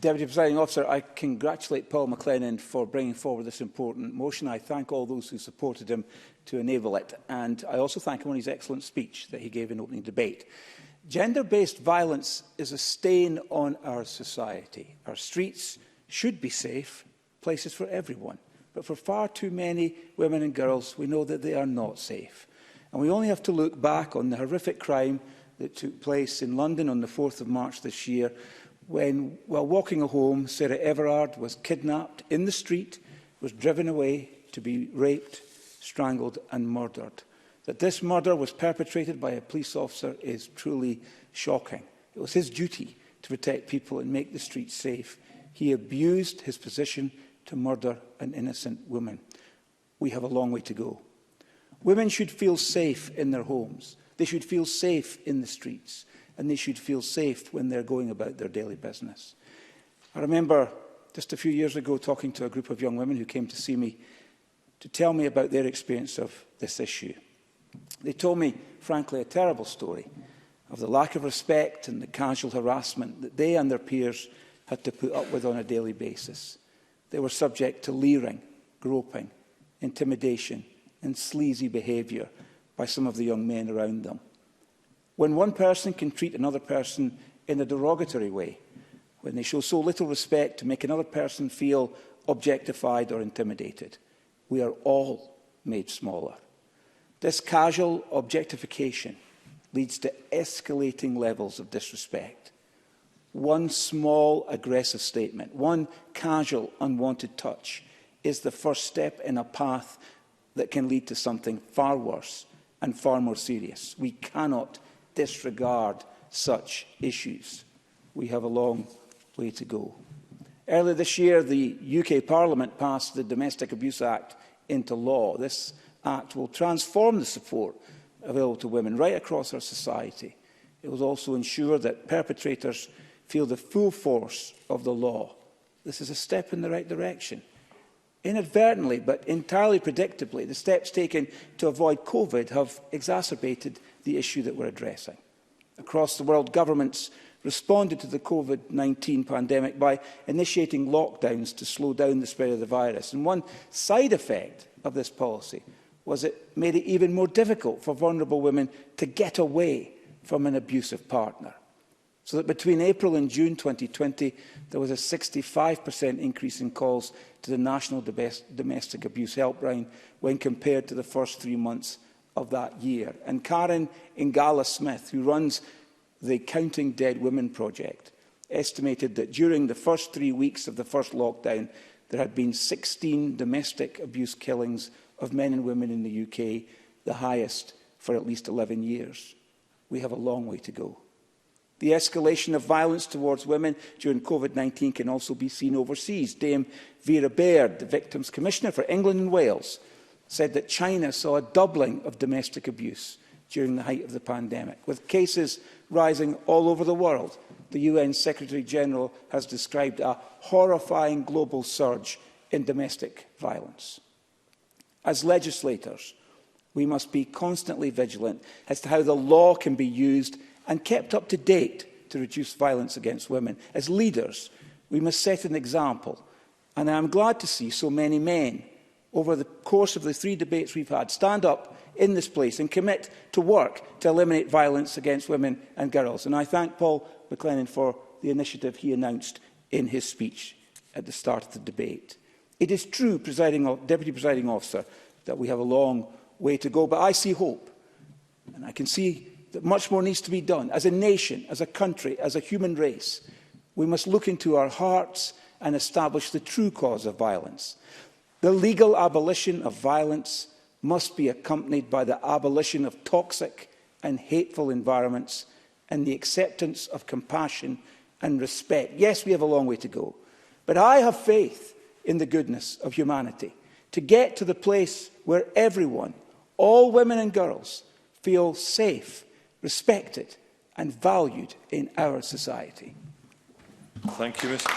Deputy Presiding Officer, I congratulate Paul McLennan for bringing forward this important motion. I thank all those who supported him to enable it, and I also thank him on his excellent speech that he gave in opening debate. Gender-based violence is a stain on our society. Our streets should be safe places for everyone, but for far too many women and girls, we know that they are not safe. And we only have to look back on the horrific crime that took place in London on the 4th of March this year, when, while walking home, Sarah Everard was kidnapped in the street, was driven away to be raped, strangled and murdered. That this murder was perpetrated by a police officer is truly shocking. It was his duty to protect people and make the streets safe. He abused his position to murder an innocent woman. We have a long way to go. Women should feel safe in their homes. They should feel safe in the streets. And they should feel safe when they're going about their daily business. I remember just a few years ago talking to a group of young women who came to see me to tell me about their experience of this issue. They told me, frankly, a terrible story of the lack of respect and the casual harassment that they and their peers had to put up with on a daily basis. They were subject to leering, groping, intimidation and sleazy behaviour by some of the young men around them. When one person can treat another person in a derogatory way, when they show so little respect to make another person feel objectified or intimidated, we are all made smaller. This casual objectification leads to escalating levels of disrespect. One small aggressive statement, one casual unwanted touch is the first step in a path that can lead to something far worse and far more serious. We cannot disregard such issues. We have a long way to go. Earlier this year, the UK Parliament passed the Domestic Abuse Act into law. This Act will transform the support available to women right across our society. It will also ensure that perpetrators feel the full force of the law. This is a step in the right direction. Inadvertently, but entirely predictably, the steps taken to avoid COVID have exacerbated the issue that we're addressing. Across the world, governments responded to the COVID-19 pandemic by initiating lockdowns to slow down the spread of the virus. And one side effect of this policy was it made it even more difficult for vulnerable women to get away from an abusive partner. So that between April and June 2020, there was a 65% increase in calls to the National Domestic Abuse Helpline when compared to the first 3 months of that year. And Karen Ingala-Smith, who runs the Counting Dead Women project, estimated that during the first 3 weeks of the first lockdown, there had been 16 domestic abuse killings of men and women in the UK, the highest for at least 11 years. We have a long way to go. The escalation of violence towards women during COVID-19 can also be seen overseas. Dame Vera Baird, the Victims Commissioner for England and Wales, said that China saw a doubling of domestic abuse during the height of the pandemic. With cases rising all over the world, the UN Secretary-General has described a horrifying global surge in domestic violence. As legislators, we must be constantly vigilant as to how the law can be used and kept up to date to reduce violence against women. As leaders, we must set an example. And I am glad to see so many men, over the course of the 3 debates we've had, stand up in this place and commit to work to eliminate violence against women and girls. And I thank Paul McLennan for the initiative he announced in his speech at the start of the debate. It is true, Deputy Presiding Officer, that we have a long way to go, but I see hope. And I can see that much more needs to be done. As a nation, as a country, as a human race, we must look into our hearts and establish the true cause of violence. The legal abolition of violence must be accompanied by the abolition of toxic and hateful environments and the acceptance of compassion and respect. Yes, we have a long way to go, but I have faith in the goodness of humanity to get to the place where everyone, all women and girls, feel safe, respected and valued in our society. Thank you, Mr.